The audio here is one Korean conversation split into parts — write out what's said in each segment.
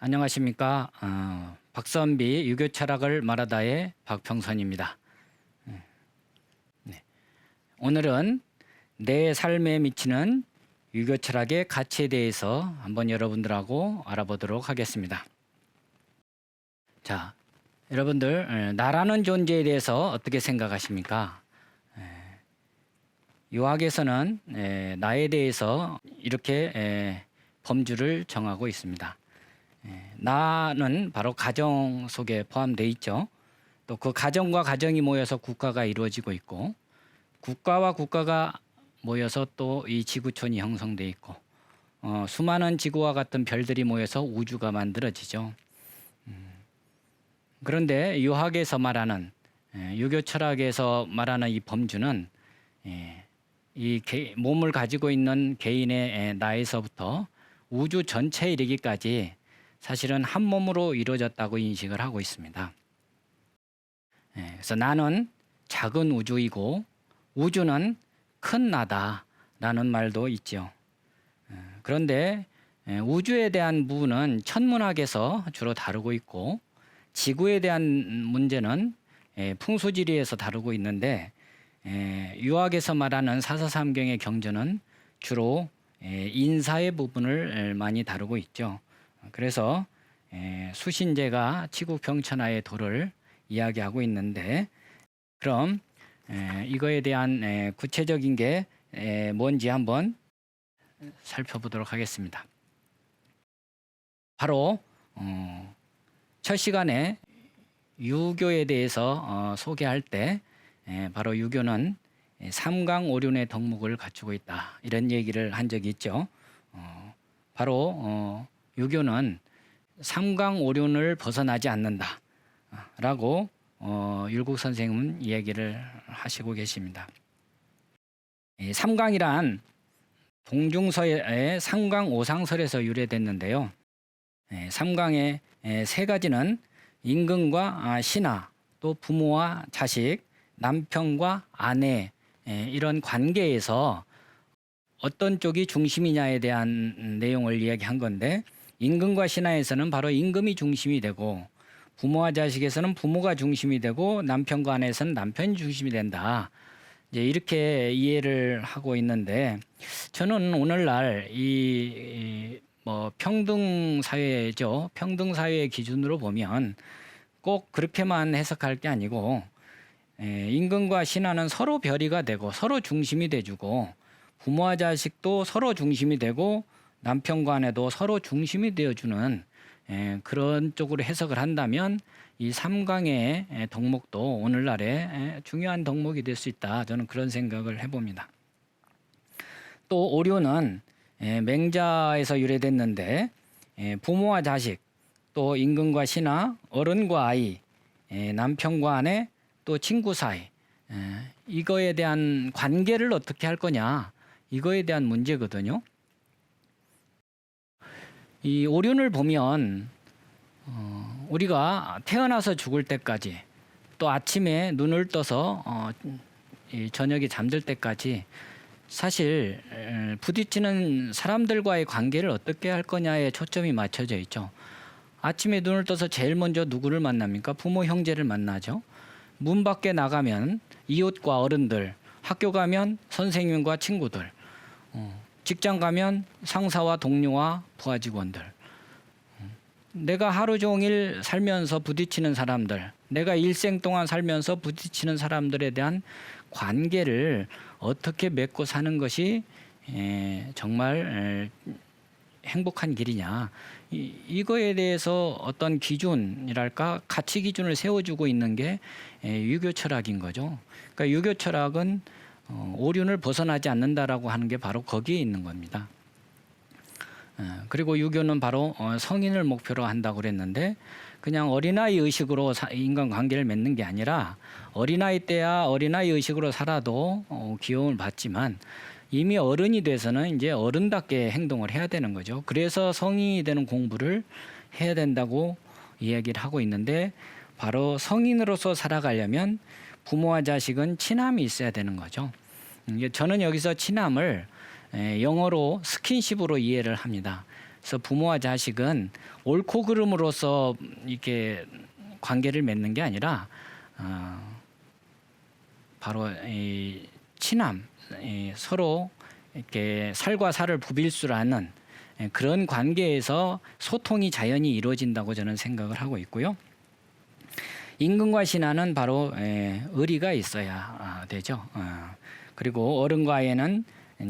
안녕하십니까. 박선비 유교 철학을 말하다의 박평선입니다. 네. 오늘은 내 삶에 미치는 유교 철학의 가치에 대해서 한번 여러분들하고 알아보도록 하겠습니다. 자, 여러분들 나라는 존재에 대해서 어떻게 생각하십니까? 유학에서는 나에 대해서 이렇게 범주를 정하고 있습니다. 나는 바로 가정 속에 포함되어 있죠. 또 그 가정과 가정이 모여서 국가가 이루어지고 있고, 국가와 국가가 모여서 또 이 지구촌이 형성되어 있고, 수많은 지구와 같은 별들이 모여서 우주가 만들어지죠. 그런데 유학에서 말하는 유교 철학에서 말하는 이 범주는 이 몸을 가지고 있는 개인의 나에서부터 우주 전체에 이르기까지 사실은 한 몸으로 이루어졌다고 인식을 하고 있습니다. 그래서 나는 작은 우주이고 우주는 큰 나다라는 말도 있죠. 그런데 우주에 대한 부분은 천문학에서 주로 다루고 있고, 지구에 대한 문제는 풍수지리에서 다루고 있는데, 유학에서 말하는 사서삼경의 경전은 주로 인사의 부분을 많이 다루고 있죠. 그래서 수신제가 치국평천하의 도를 이야기하고 있는데, 그럼 이거에 대한 구체적인 게 뭔지 한번 살펴보도록 하겠습니다. 바로 첫 시간에 유교에 대해서 소개할 때 바로 유교는 삼강오륜의 덕목을 갖추고 있다, 이런 얘기를 한 적이 있죠. 바로 유교는 삼강오륜을 벗어나지 않는다 라고 율곡 선생님은 이야기를 하시고 계십니다. 삼강이란 동중서의 삼강오상설에서 유래됐는데요. 삼강의 세 가지는 임금과 신하, 또 부모와 자식, 남편과 아내, 이런 관계에서 어떤 쪽이 중심이냐에 대한 내용을 이야기한 건데, 임금과 신하에서는 바로 임금이 중심이 되고, 부모와 자식에서는 부모가 중심이 되고, 남편과 아내에서는 남편이 중심이 된다, 이제 이렇게 이해를 하고 있는데, 저는 오늘날 평등 사회죠. 평등 사회의 기준으로 보면 꼭 그렇게만 해석할 게 아니고, 임금과 신하는 서로 별이가 되고 서로 중심이 돼주고, 부모와 자식도 서로 중심이 되고 남편과 아내도 서로 중심이 되어주는 그런 쪽으로 해석을 한다면 이 삼강의 덕목도 오늘날의 중요한 덕목이 될 수 있다, 저는 그런 생각을 해봅니다. 또 오륜은 맹자에서 유래됐는데, 부모와 자식, 또 임금과 신하, 어른과 아이, 남편과 아내, 또 친구 사이, 이거에 대한 관계를 어떻게 할 거냐, 이거에 대한 문제거든요. 이 오륜을 보면 우리가 태어나서 죽을 때까지, 또 아침에 눈을 떠서 저녁에 잠들 때까지 사실 부딪히는 사람들과의 관계를 어떻게 할 거냐에 초점이 맞춰져 있죠. 아침에 눈을 떠서 제일 먼저 누구를 만납니까? 부모, 형제를 만나죠. 문 밖에 나가면 이웃과 어른들, 학교 가면 선생님과 친구들, 직장 가면 상사와 동료와 부하 직원들, 내가 하루 종일 살면서 부딪히는 사람들, 내가 일생 동안 살면서 부딪히는 사람들에 대한 관계를 어떻게 맺고 사는 것이 정말 행복한 길이냐, 이거에 대해서 어떤 기준이랄까, 가치 기준을 세워주고 있는 게 유교 철학인 거죠. 그러니까 유교 철학은 오륜을 벗어나지 않는다라고 하는 게 바로 거기에 있는 겁니다. 그리고 유교는 바로 성인을 목표로 한다고 그랬는데, 그냥 어린아이 의식으로 인간관계를 맺는 게 아니라, 어린아이 때야 어린아이 의식으로 살아도 귀여움을 받지만 이미 어른이 돼서는 이제 어른답게 행동을 해야 되는 거죠. 그래서 성인이 되는 공부를 해야 된다고 이야기를 하고 있는데, 바로 성인으로서 살아가려면 부모와 자식은 친함이 있어야 되는 거죠. 저는 여기서 친함을 영어로 스킨십으로 이해를 합니다. 그래서 부모와 자식은 옳고 그름으로써 이렇게 관계를 맺는 게 아니라 바로 이 친함, 서로 이렇게 살과 살을 부빌 줄 아는 그런 관계에서 소통이 자연히 이루어진다고 저는 생각을 하고 있고요. 임금과 신하는 바로 의리가 있어야 되죠. 그리고 어른과에는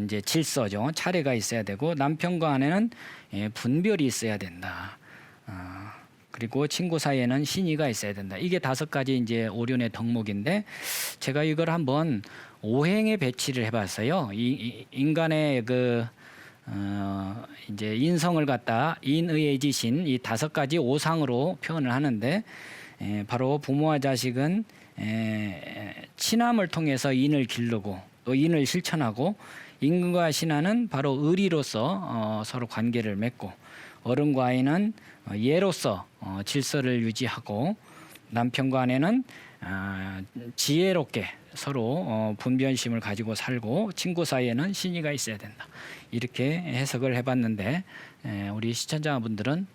이제 질서죠. 차례가 있어야 되고 남편과 아내는 분별이 있어야 된다. 그리고 친구 사이에는 신의가 있어야 된다. 이게 5가지 이제 오륜의 덕목인데 제가 이걸 한번 오행에 배치를 해봤어요. 이 인간의 그 이제 인성을 갖다 인의지신 이 5가지 오상으로 표현을 하는데 바로 부모와 자식은 친함을 통해서 인을 기르고 또 인을 실천하고 임금과 신하는 바로 의리로서 서로 관계를 맺고 어른과 아이는 예로서 질서를 유지하고 남편과 아내는 지혜롭게 서로 분변심을 가지고 살고 친구 사이에는 신의가 있어야 된다. 이렇게 해석을 해봤는데 우리 시청자분들은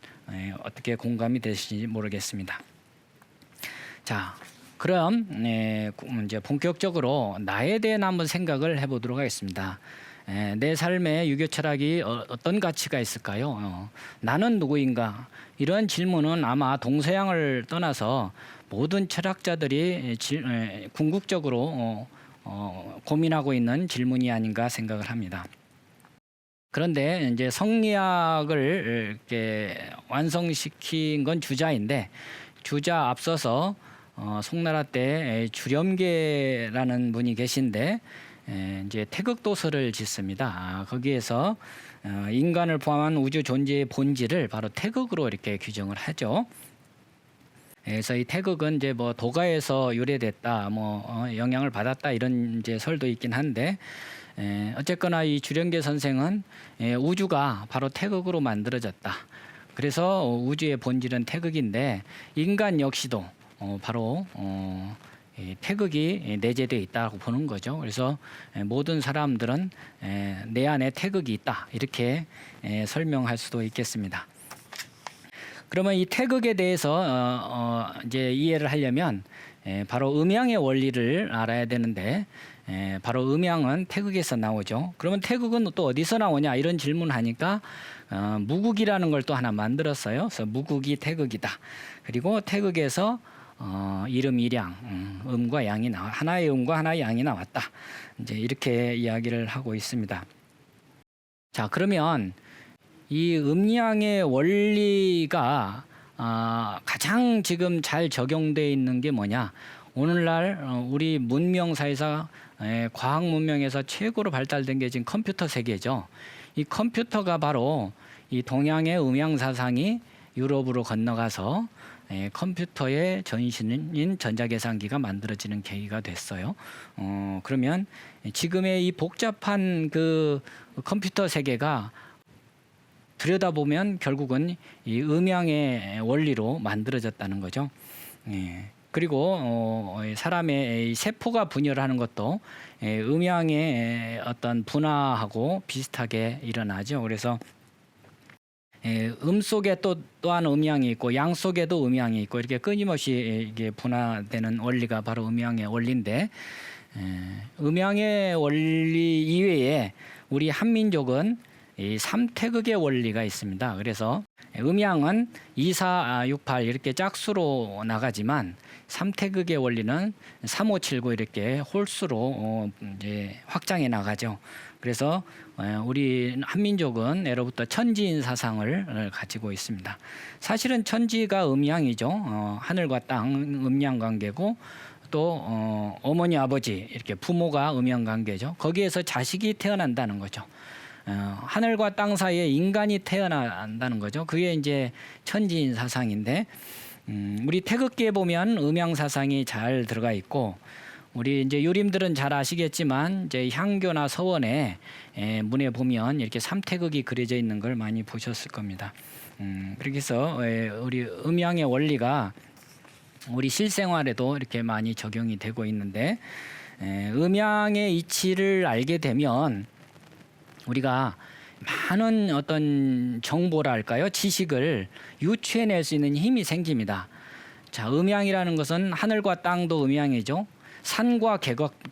어떻게 공감이 되실지 모르겠습니다. 자, 그럼 이제 본격적으로 나에 대해 한번 생각을 해보도록 하겠습니다. 내 삶에 유교 철학이 어떤 가치가 있을까요? 나는 누구인가? 이런 질문은 아마 동서양을 떠나서 모든 철학자들이 궁극적으로 고민하고 있는 질문이 아닌가 생각을 합니다. 그런데 이제 성리학을 이렇게 완성시킨 건 주자인데 주자 앞서서 송나라 때 주렴계라는 분이 계신데 이제 태극도서를 짓습니다. 거기에서 인간을 포함한 우주 존재의 본질을 바로 태극으로 이렇게 규정을 하죠. 그래서 이 태극은 이제 뭐 도가에서 유래됐다, 뭐 영향을 받았다 이런 이제 설도 있긴 한데 어쨌거나 이 주렴계 선생은 우주가 바로 태극으로 만들어졌다. 그래서 우주의 본질은 태극인데 인간 역시도 바로 태극이 내재되어 있다고 보는 거죠. 그래서 모든 사람들은 내 안에 태극이 있다 이렇게 설명할 수도 있겠습니다. 그러면 이 태극에 대해서 이제 이해를 하려면 바로 음양의 원리를 알아야 되는데 바로 음양은 태극에서 나오죠. 그러면 태극은 또 어디서 나오냐 이런 질문하니까 무국이라는 걸 또 하나 만들었어요. 그래서 무국이 태극이다. 그리고 태극에서 이름 일양, 음과 양이 나와 하나의 음과 하나의 양이 나왔다. 이제 이렇게 이야기를 하고 있습니다. 자, 그러면 이 음양의 원리가 가장 지금 잘 적용되어 있는 게 뭐냐? 오늘날 우리 문명사에서 과학 문명에서 최고로 발달된 게 지금 컴퓨터 세계죠. 이 컴퓨터가 바로 이 동양의 음양 사상이 유럽으로 건너가서 컴퓨터의 전신인 전자계산기가 만들어지는 계기가 됐어요. 그러면 지금의 이 복잡한 그 컴퓨터 세계가 들여다보면 결국은 이 음양의 원리로 만들어졌다는 거죠. 그리고 사람의 세포가 분열하는 것도 음양의 어떤 분화하고 비슷하게 일어나죠. 그래서 음 속에 또한 음양이 있고 양 속에도 음양이 있고 이렇게 끊임없이 이게 분화되는 원리가 바로 음양의 원리인데 음양의 원리 이외에 우리 한민족은 이 3태극의 원리가 있습니다. 그래서 음양은 2, 4, 6, 8 이렇게 짝수로 나가지만 3태극의 원리는 3, 5, 7, 9 이렇게 홀수로 이제 확장해 나가죠. 그래서 우리 한민족은 예로부터 천지인 사상을 가지고 있습니다. 사실은 천지가 음양이죠. 하늘과 땅 음양 관계고 또 어머니 아버지 이렇게 부모가 음양 관계죠. 거기에서 자식이 태어난다는 거죠. 하늘과 땅 사이에 인간이 태어난다는 거죠. 그게 이제 천지인 사상인데 우리 태극기에 보면 음양 사상이 잘 들어가 있고 우리 이제 유림들은 잘 아시겠지만 이제 향교나 서원에 문에 보면 이렇게 3태극이 그려져 있는 걸 많이 보셨을 겁니다. 그렇게 해서 우리 음양의 원리가 우리 실생활에도 이렇게 많이 적용이 되고 있는데 음양의 이치를 알게 되면 우리가 많은 어떤 정보랄까요? 지식을 유추해낼 수 있는 힘이 생깁니다. 자, 음양이라는 것은 하늘과 땅도 음양이죠. 산과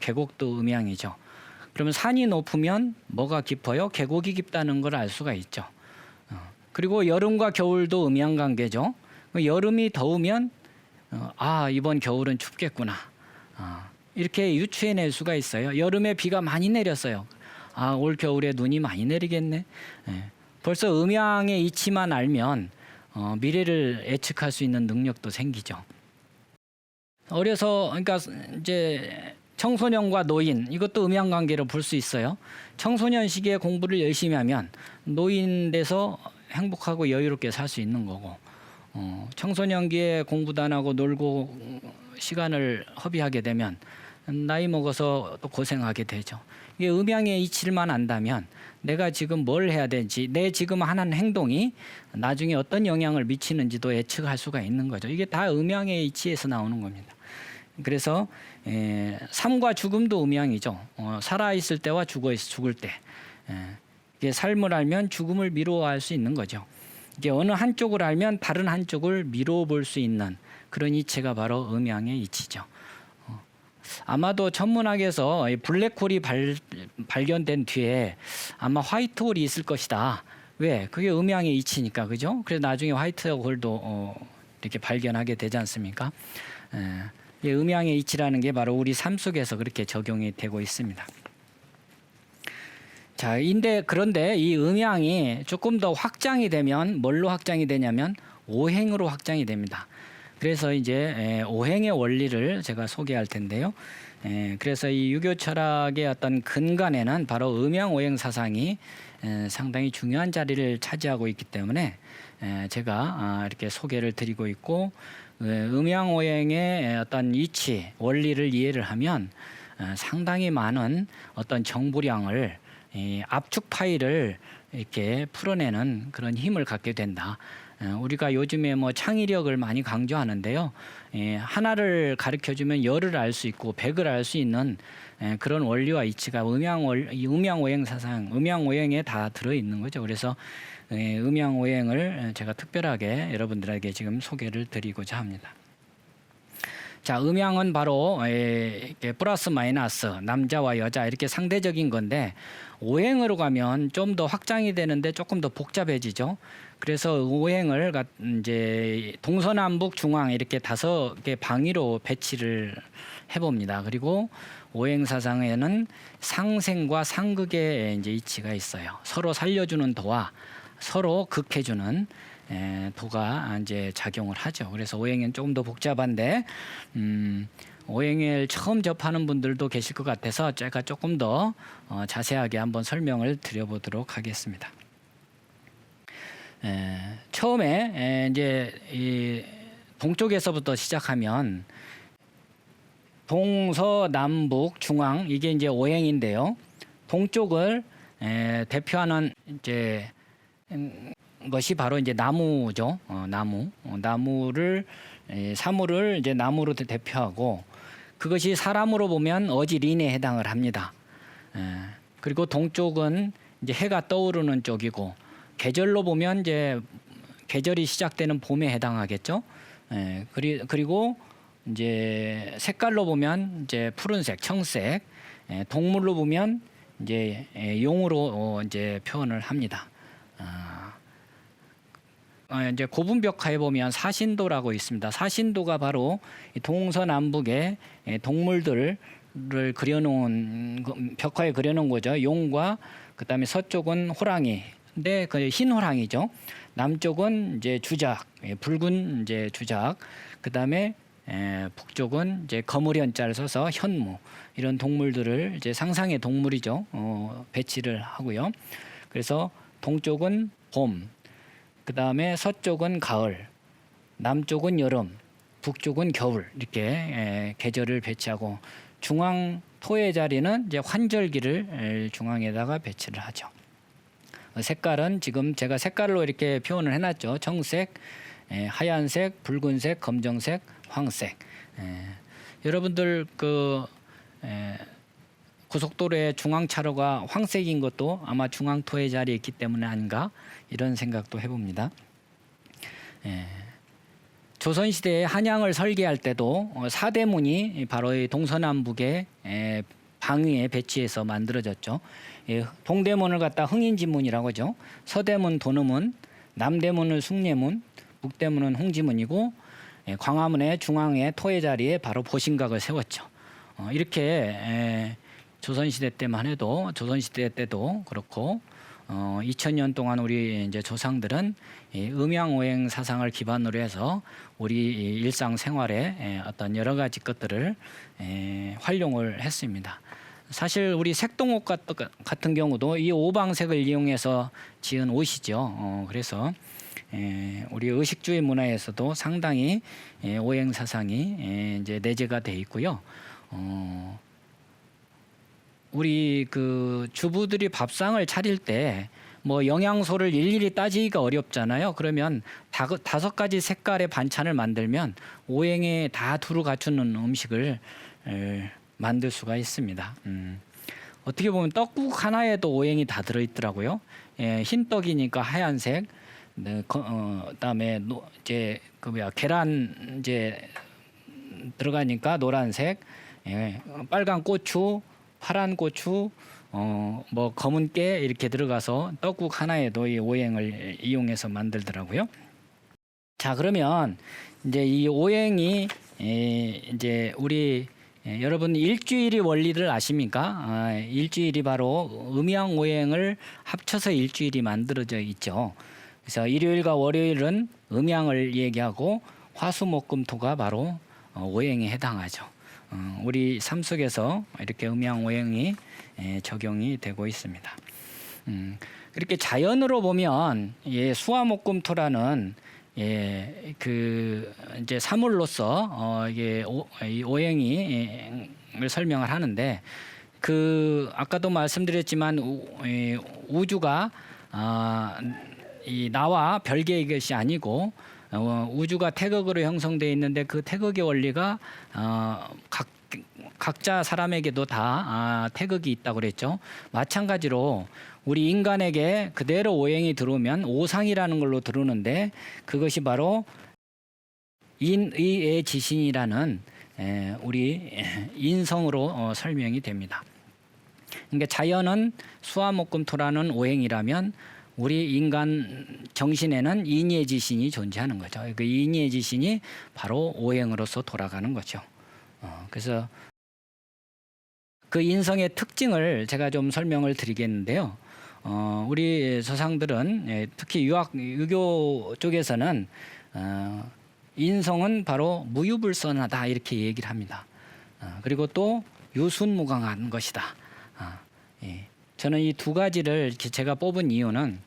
계곡도 음양이죠. 그러면 산이 높으면 뭐가 깊어요? 계곡이 깊다는 걸 알 수가 있죠. 그리고 여름과 겨울도 음양관계죠. 여름이 더우면 이번 겨울은 춥겠구나. 이렇게 유추해낼 수가 있어요. 여름에 비가 많이 내렸어요. 올 겨울에 눈이 많이 내리겠네. 벌써 음양의 이치만 알면 미래를 예측할 수 있는 능력도 생기죠. 어려서 그러니까 이제 청소년과 노인 이것도 음양 관계로 볼 수 있어요. 청소년 시기에 공부를 열심히 하면 노인 돼서 행복하고 여유롭게 살 수 있는 거고, 청소년기에 공부도 안 하고 놀고 시간을 허비하게 되면 나이 먹어서 또 고생하게 되죠. 이게 음양의 이치를만 안다면 내가 지금 뭘 해야 되는지, 내 지금 하는 행동이 나중에 어떤 영향을 미치는지도 예측할 수가 있는 거죠. 이게 다 음양의 이치에서 나오는 겁니다. 그래서 삶과 죽음도 음양이죠. 살아 있을 때와 죽을 때. 이게 삶을 알면 죽음을 미루어할 수 있는 거죠. 이게 어느 한쪽을 알면 다른 한쪽을 미루어 볼 수 있는 그런 이치가 바로 음양의 이치죠. 아마도 천문학에서 블랙홀이 발견된 뒤에 아마 화이트홀이 있을 것이다. 왜? 그게 음양의 이치니까, 그죠? 그래서 나중에 화이트홀도 이렇게 발견하게 되지 않습니까? 음양의 이치라는 게 바로 우리 삶 속에서 그렇게 적용이 되고 있습니다. 자, 그런데 이 음양이 조금 더 확장이 되면 뭘로 확장이 되냐면 오행으로 확장이 됩니다. 그래서 이제 오행의 원리를 제가 소개할 텐데요. 그래서 이 유교 철학의 어떤 근간에는 바로 음양 오행 사상이 상당히 중요한 자리를 차지하고 있기 때문에 제가 이렇게 소개를 드리고 있고, 음양 오행의 어떤 이치 원리를 이해를 하면 상당히 많은 어떤 정보량을 압축 파일을 이렇게 풀어내는 그런 힘을 갖게 된다. 우리가 요즘에 뭐 창의력을 많이 강조하는데요. 하나를 가르쳐주면 열을 알 수 있고 백을 알 수 있는 그런 원리와 이치가 음양오행 사상, 음양오행에 다 들어있는 거죠. 그래서 음양오행을 제가 특별하게 여러분들에게 지금 소개를 드리고자 합니다. 자, 음양은 바로 플러스 마이너스, 남자와 여자 이렇게 상대적인 건데, 오행으로 가면 좀 더 확장이 되는데 조금 더 복잡해지죠. 그래서 오행을 이제 동서남북 중앙 이렇게 5개 방위로 배치를 해봅니다. 그리고 오행 사상에는 상생과 상극의 이제 이치가 있어요. 서로 살려주는 도와 서로 극해주는 도가 이제 작용을 하죠. 그래서 오행은 조금 더 복잡한데, 오행을 처음 접하는 분들도 계실 것 같아서 제가 조금 더 자세하게 한번 설명을 드려보도록 하겠습니다. 처음에 이제 이 동쪽에서부터 시작하면 동서남북 중앙 이게 이제 오행인데요. 동쪽을 대표하는 이제 것이 바로 이제 나무죠. 나무를 사물을 이제 나무로 대표하고, 그것이 사람으로 보면 어지린에 해당을 합니다. 그리고 동쪽은 이제 해가 떠오르는 쪽이고, 계절로 보면 이제 계절이 시작되는 봄에 해당하겠죠. 그리고 이제 색깔로 보면 이제 푸른색, 청색, 동물로 보면 이제 용으로 이제 표현을 합니다. 이제 고분벽화에 보면 사신도라고 있습니다. 사신도가 바로 동서남북의 동물들을 그려놓은 벽화에 그려놓은 거죠. 용과 그다음에 서쪽은 호랑이, 근데 그 흰 호랑이죠. 남쪽은 이제 주작, 붉은 이제 주작. 그다음에 북쪽은 이제 거무련자를 써서 현무, 이런 동물들을 이제 상상의 동물이죠. 배치를 하고요. 그래서 동쪽은 봄, 그 다음에 서쪽은 가을, 남쪽은 여름, 북쪽은 겨울, 이렇게 계절을 배치하고, 중앙 토의 자리는 이제 환절기를 중앙에다가 배치를 하죠. 색깔은 지금 제가 색깔로 이렇게 표현을 해놨죠. 청색, 하얀색, 붉은색, 검정색, 황색. 여러분들 고속도로의 중앙차로가 황색인 것도 아마 중앙토의 자리에 있기 때문에 아닌가 이런 생각도 해봅니다. 조선시대에 한양을 설계할 때도 사대문이 바로 이 동서남북의 방위에 배치해서 만들어졌죠. 동대문을 갖다 흥인지문이라고 하죠. 서대문 도너문, 남대문은 숭례문, 북대문은 홍지문이고 광화문의 중앙에 토의 자리에 바로 보신각을 세웠죠. 이렇게 조선시대 때만 해도 조선시대 때도 그렇고 2000년 동안 우리 이제 조상들은 음양오행 사상을 기반으로 해서 우리 일상생활에 어떤 여러 가지 것들을 활용을 했습니다. 사실 우리 색동옷 같은 경우도 이 오방색을 이용해서 지은 옷이죠. 그래서 우리 의식주의 문화에서도 상당히 오행 사상이 이제 내재가 돼 있고요. 우리 그 주부들이 밥상을 차릴 때 뭐 영양소를 일일이 따지기가 어렵잖아요. 그러면 5가지 색깔의 반찬을 만들면 오행에 다 두루 갖추는 음식을 만들 수가 있습니다. 어떻게 보면 떡국 하나에도 오행이 다 들어있더라고요. 흰 떡이니까 하얀색, 그다음에 이제 계란 이제 들어가니까 노란색, 빨간 고추, 파란 고추, 뭐 검은 깨 이렇게 들어가서 떡국 하나에도 이 오행을 이용해서 만들더라고요. 자, 그러면 이제 이 오행이 이제 우리 여러분 일주일이 원리를 아십니까? 일주일이 바로 음양 오행을 합쳐서 일주일이 만들어져 있죠. 그래서 일요일과 월요일은 음양을 얘기하고 화수목금토가 바로 오행에 해당하죠. 우리 삶 속에서 이렇게 음양 오행이 적용이 되고 있습니다. 그렇게 자연으로 보면 수화목금토라는 그 이제 사물로서 이 오행이 설명을 하는데 그 아까도 말씀드렸지만 우주가 이 나와 별개의 것이 아니고 우주가 태극으로 형성되어 있는데 그 태극의 원리가 각자 사람에게도 다 태극이 있다고 그랬죠. 마찬가지로 우리 인간에게 그대로 오행이 들어오면 오상이라는 걸로 들어오는데 그것이 바로 인의의 지신이라는 우리 인성으로 설명이 됩니다. 그러니까 자연은 수화목금토라는 오행이라면 우리 인간 정신에는 인의의 지신이 존재하는 거죠. 그 인의의 지신이 바로 오행으로서 돌아가는 거죠. 그래서 그 인성의 특징을 제가 좀 설명을 드리겠는데요. 우리 조상들은 특히 유교 쪽에서는 인성은 바로 무유불선하다 이렇게 얘기를 합니다. 그리고 또 유순무강한 것이다. 저는 이 2가지를 제가 뽑은 이유는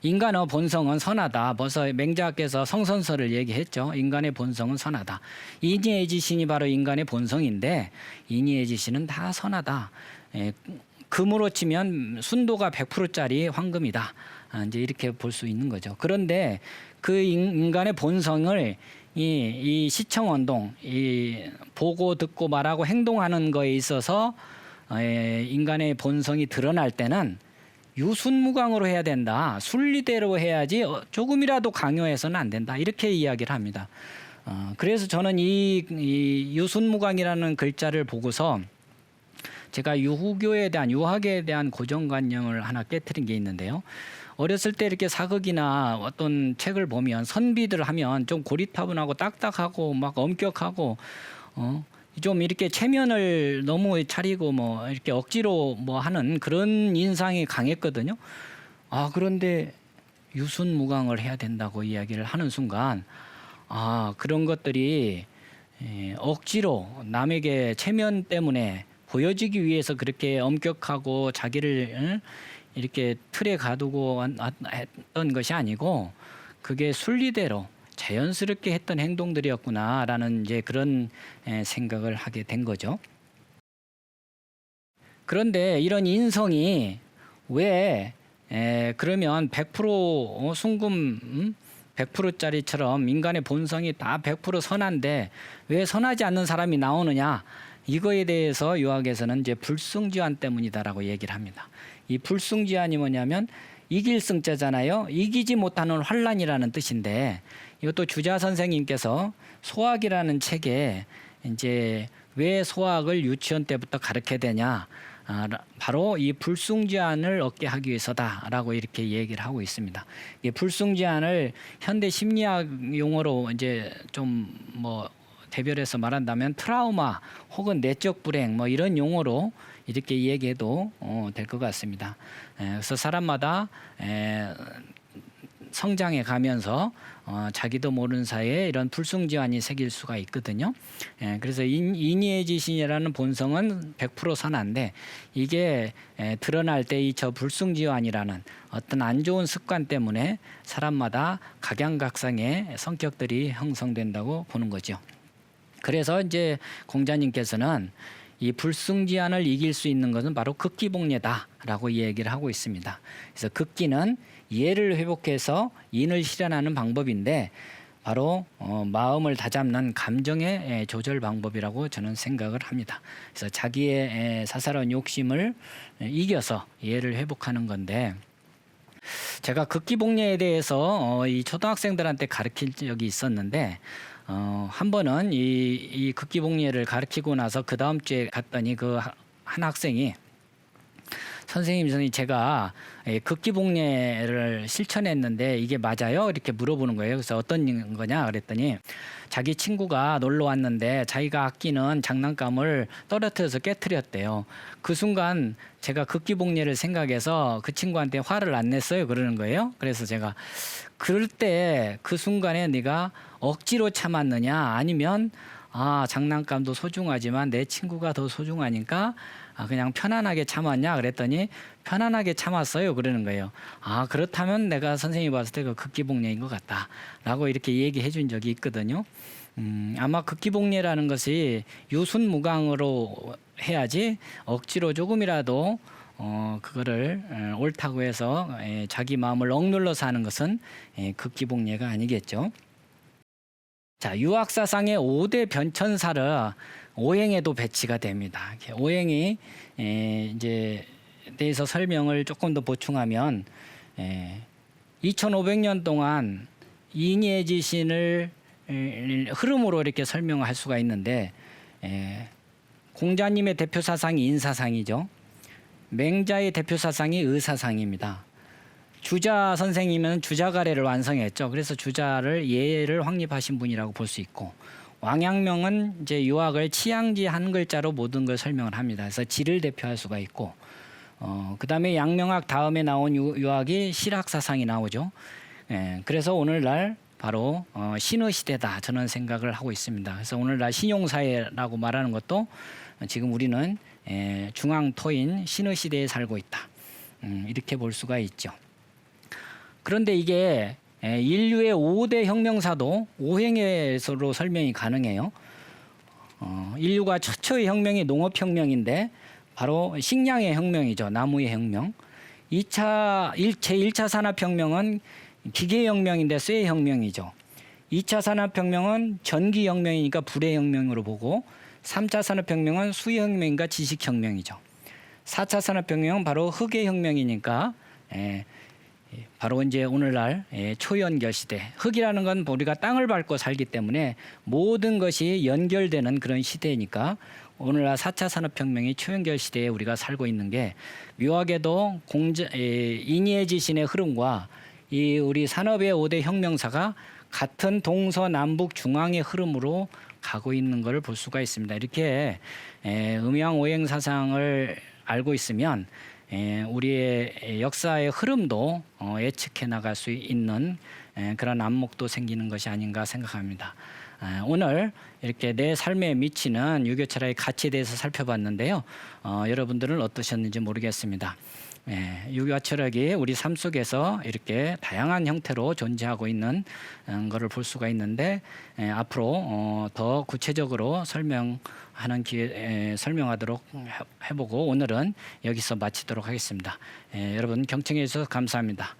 인간의 본성은 선하다. 벌써 맹자께서 성선설을 얘기했죠. 인간의 본성은 선하다. 인의의 지신이 바로 인간의 본성인데 인의의 지신은 다 선하다. 금으로 치면 순도가 100%짜리 황금이다. 이제 이렇게 볼 수 있는 거죠. 그런데 그 인간의 본성을 이 시청원동, 이 보고 듣고 말하고 행동하는 거에 있어서 인간의 본성이 드러날 때는 유순무강으로 해야 된다. 순리대로 해야지 조금이라도 강요해서는 안 된다. 이렇게 이야기를 합니다. 그래서 저는 이 유순무강이라는 글자를 보고서 제가 유학에 대한 고정관념을 하나 깨트린 게 있는데요. 어렸을 때 이렇게 사극이나 어떤 책을 보면 선비들 하면 좀 고리타분하고 딱딱하고 막 엄격하고 좀 이렇게 체면을 너무 차리고 뭐 이렇게 억지로 뭐 하는 그런 인상이 강했거든요. 그런데 유순무강을 해야 된다고 이야기를 하는 순간 그런 것들이 억지로 남에게 체면 때문에 보여지기 위해서 그렇게 엄격하고 자기를 이렇게 틀에 가두고 했던 것이 아니고 그게 순리대로 자연스럽게 했던 행동들이었구나라는 이제 그런 생각을 하게 된 거죠. 그런데 이런 인성이 왜 그러면 100% 순금 100%짜리처럼 인간의 본성이 다 100% 선한데 왜 선하지 않는 사람이 나오느냐 이거에 대해서 유학에서는 이제 불승지환 때문이다라고 얘기를 합니다. 이 불승지환이 뭐냐면 이길 승자잖아요. 이기지 못하는 환란이라는 뜻인데, 이것도 주자 선생님께서 소학이라는 책에 이제 왜 소학을 유치원 때부터 가르쳐야 되냐, 바로 이 불승지환을 얻게 하기 위해서다라고 이렇게 얘기를 하고 있습니다. 이 불승지환을 현대 심리학 용어로 이제 좀 뭐 대별해서 말한다면 트라우마 혹은 내적 불행 뭐 이런 용어로 이렇게 얘기해도 될 것 같습니다. 그래서 사람마다 성장해 가면서 자기도 모르는 사이에 이런 불승지환이 생길 수가 있거든요. 그래서 인이해지신이라는 본성은 100% 선한데, 이게 드러날 때 이 저 불승지환이라는 어떤 안 좋은 습관 때문에 사람마다 각양각색의 성격들이 형성된다고 보는 거죠. 그래서 이제 공자님께서는 이 불승지환을 이길 수 있는 것은 바로 극기복례다라고 얘기를 하고 있습니다. 그래서 극기는 예를 회복해서 인을 실현하는 방법인데, 바로 마음을 다잡는 감정의 조절 방법이라고 저는 생각을 합니다. 그래서 자기의 사사로운 욕심을 이겨서 예를 회복하는 건데, 제가 극기복례에 대해서 이 초등학생들한테 가르칠 적이 있었는데, 한 번은 이 극기복례를 가르치고 나서 그 다음 주에 갔더니 그 한 학생이, 선생님 제가 극기복례를 실천했는데 이게 맞아요? 이렇게 물어보는 거예요. 그래서 어떤 거냐 그랬더니, 자기 친구가 놀러 왔는데 자기가 아끼는 장난감을 떨어뜨려서 깨트렸대요. 그 순간 제가 극기복례를 생각해서 그 친구한테 화를 안 냈어요 그러는 거예요. 그래서 제가, 그럴 때 그 순간에 네가 억지로 참았느냐, 아니면 장난감도 소중하지만 내 친구가 더 소중하니까 그냥 편안하게 참았냐 그랬더니, 편안하게 참았어요 그러는 거예요. 그렇다면 내가 선생님이 봤을 때 그 극기복례인 것 같다라고 이렇게 얘기해 준 적이 있거든요. 아마 극기복례라는 것이 유순무강으로 해야지, 억지로 조금이라도 그거를 옳다고 해서 자기 마음을 억눌러서 하는 것은 극기복례가 아니겠죠. 자, 유학사상의 5대 변천사를 오행에도 배치가 됩니다. 오행이 이제 대해서 설명을 조금 더 보충하면, 2500년 동안 인예지신을 흐름으로 이렇게 설명할 수가 있는데, 공자님의 대표 사상이 인사상이죠. 맹자의 대표 사상이 의사상입니다. 주자 선생님은 주자가래를 완성했죠. 그래서 주자를 예를 확립하신 분이라고 볼 수 있고, 왕양명은 이제 유학을 치양지 한 글자로 모든 걸 설명을 합니다. 그래서 지를 대표할 수가 있고, 그다음에 양명학 다음에 나온 유학이 실학사상이 나오죠. 그래서 오늘날 바로 신의 시대다 저는 생각을 하고 있습니다. 그래서 오늘날 신용사회라고 말하는 것도 지금 우리는 중앙토인 신의 시대에 살고 있다, 이렇게 볼 수가 있죠. 그런데 이게 인류의 5대 혁명사도 오행에서로 설명이 가능해요. 인류가 최초의 혁명이 농업혁명인데 바로 식량의 혁명이죠. 나무의 혁명. 제1차 산업혁명은 기계혁명인데 쇠의 혁명이죠. 2차 산업혁명은 전기혁명이니까 불의 혁명으로 보고, 3차 산업혁명은 수의 혁명인가 지식혁명이죠. 4차 산업혁명은 바로 흙의 혁명이니까 바로 이제 오늘날 초연결 시대. 흙이라는 건 우리가 땅을 밟고 살기 때문에 모든 것이 연결되는 그런 시대니까, 오늘날 4차 산업혁명이 초연결 시대에 우리가 살고 있는 게, 묘하게도 인예지신의 흐름과 이 우리 산업의 5대 혁명사가 같은 동서남북 중앙의 흐름으로 가고 있는 것을 볼 수가 있습니다. 이렇게 음양오행 사상을 알고 있으면 우리의 역사의 흐름도 예측해 나갈 수 있는 그런 안목도 생기는 것이 아닌가 생각합니다. 오늘 이렇게 내 삶에 미치는 유교철학의 가치에 대해서 살펴봤는데요. 여러분들은 어떠셨는지 모르겠습니다. 유교철학이 우리 삶 속에서 이렇게 다양한 형태로 존재하고 있는 것을 볼 수가 있는데, 앞으로 더 구체적으로 설명하도록 해보고, 오늘은 여기서 마치도록 하겠습니다. 여러분 경청해 주셔서 감사합니다.